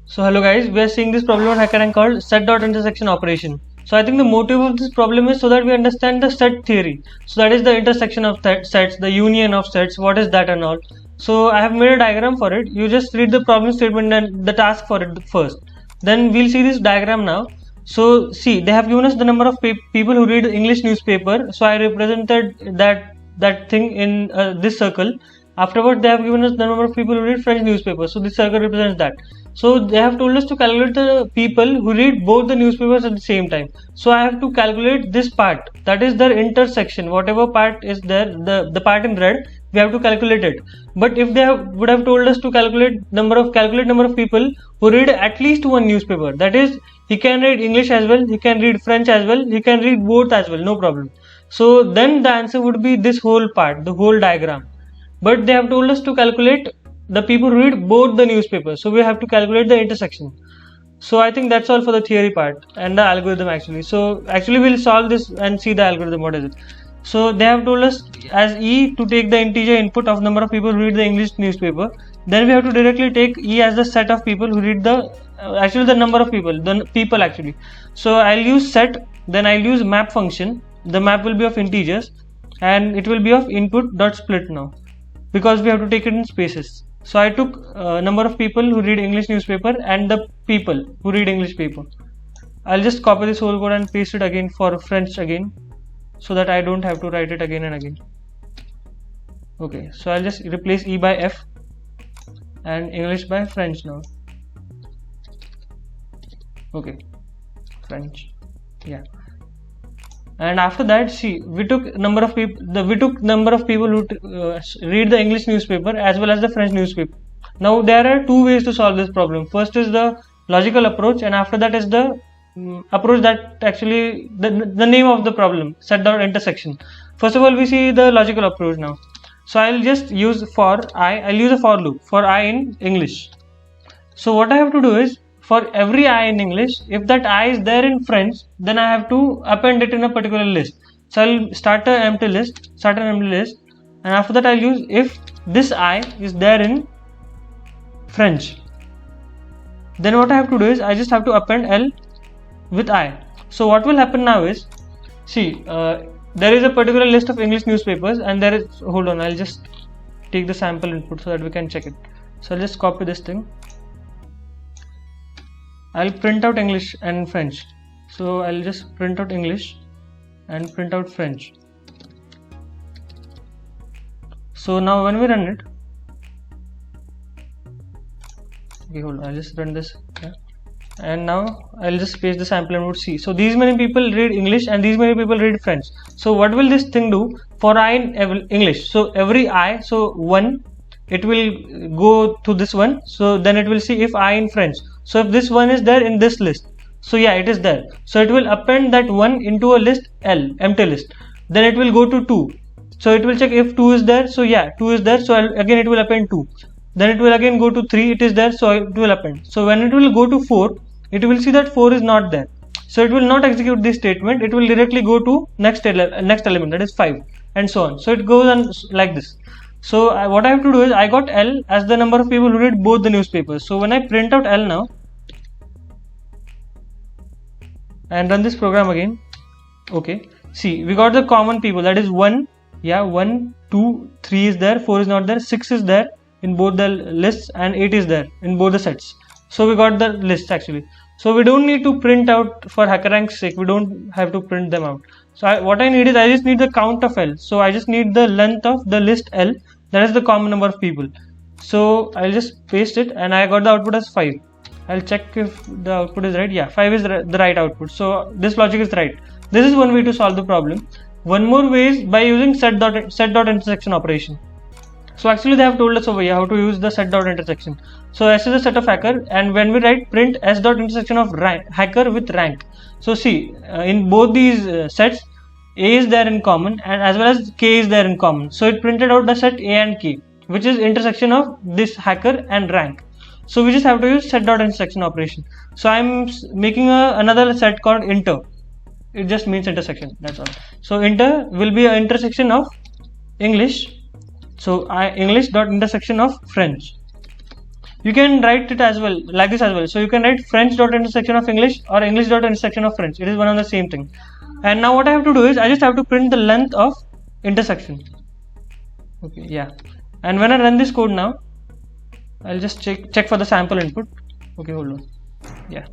So hello guys, we are seeing this problem on HackerRank called set.intersection operation. So I think the motive of this problem is so that we understand the set theory. So that is the intersection of sets, the union of sets, what is that and all. So I have made a diagram for it. You just read the problem statement and the task for it first. Then we'll see this diagram now. So see, they have given us the number of people who read English newspaper. So I represented that thing in this circle. Afterward, they have given us the number of people who read French newspapers. So this circle represents that. So they have told us to calculate the people who read both the newspapers at the same time. So I have to calculate this part, that is their intersection. Whatever part is there, the part in red, we have to calculate it. But if they would have told us to calculate number of people who read at least one newspaper, that is, he can read English as well, he can read French as well, he can read both as well, no problem. So then the answer would be this whole part, the whole diagram. But they have told us to calculate the people who read both the newspapers, so we have to calculate the intersection. So I think that's all for the theory part and the algorithm actually. So actually we'll solve this and see the algorithm, what is it. So they have told us as E to take the integer input of number of people who read the English newspaper. Then we have to directly take E as the set of people who read the actually the number of people, the people actually. So I'll use set, then I'll use map function. The map will be of integers and it will be of input dot split now, because we have to take it in spaces. So I took number of people who read English newspaper and the people who read English paper. I'll just copy this whole code and paste it again for French again, so that I don't have to write it again and again. Okay, so I'll just replace E by F and English by French now. Okay, French, yeah. And after that, see, we took number of people who read the English newspaper as well as the French newspaper. Now there are two ways to solve this problem. First is the logical approach, and after that is the approach that actually the name of the problem, set.intersection. First of all, we see the logical approach now. So I'll just use I'll use a for loop for I in English. So what I have to do is, for every I in English, if that I is there in French, then I have to append it in a particular list. So I'll start an empty list, and after that I'll use if this I is there in French. Then what I have to do is I just have to append L with I. So what will happen now is, see, there is a particular list of English newspapers, and there is, hold on, I'll just take the sample input so that we can check it. So I'll just copy this thing. I'll print out English and French. So I'll just print out English and print out French. So now when we run it, okay, hold on, I'll just run this, yeah. And now I'll just paste the sample input C. So these many people read English and these many people read French. So what will this thing do for I in English? So every I, so 1, it will go to this one. So then it will see if I in French. So if this one is there in this list, so yeah, it is there. So it will append that one into a list L, empty list. Then it will go to 2. So it will check if 2 is there. So yeah, 2 is there. So again it will append 2. Then it will again go to 3. It is there. So it will append. So when it will go to 4, it will see that 4 is not there. So it will not execute this statement. It will directly go to next element, that is 5, and so on. So it goes on like this. So what I have to do is, I got L as the number of people who read both the newspapers. So when I print out L now and run this program again, okay, see, we got the common people, that is 1, yeah, 1, 2, 3 is there, 4 is not there, 6 is there in both the lists, and 8 is there in both the sets. So we got the list actually. So we don't need to print out, for HackerRank's sake, we don't have to print them out. So what I need is, I just need the count of L. So I just need the length of the list L, that is the common number of people. So I'll just paste it, and I got the output as 5. I'll check if the output is right. Yeah, 5 is the right output. So this logic is right. This is one way to solve the problem. One more way is by using set.intersection operation. So actually they have told us over here how to use the set.intersection. So S is a set of hacker, and when we write print s.intersection of hacker with rank. So see, in both these sets, A is there in common and as well as K is there in common. So it printed out the set A and K, which is intersection of this hacker and rank. So we just have to use set.intersection operation. So I'm making another set called inter. It just means intersection, that's all. So inter will be an intersection of English. So English dot intersection of French. You can write it as well, like this as well. So you can write French dot intersection of English or English dot intersection of French. It is one and the same thing. And now what I have to do is I just have to print the length of intersection. Okay, yeah. And when I run this code now, I'll just check for the sample input. Okay, hold on. Yeah,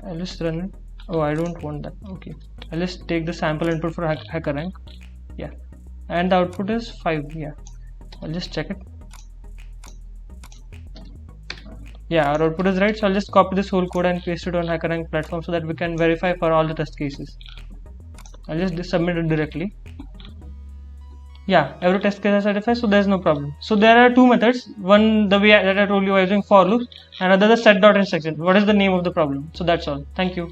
I'll just run it. Oh, I don't want that. Okay, I'll just take the sample input for HackerRank. Yeah, and the output is 5. Yeah, I'll just check it. Yeah, our output is right. So I'll just copy this whole code and paste it on HackerRank platform so that we can verify for all the test cases. I'll just submit it directly. Yeah, every test case is certified, so there's no problem. So there are two methods. One, the way that I told you, using for loops, and another the set dot intersection. What is the name of the problem? So that's all. Thank you.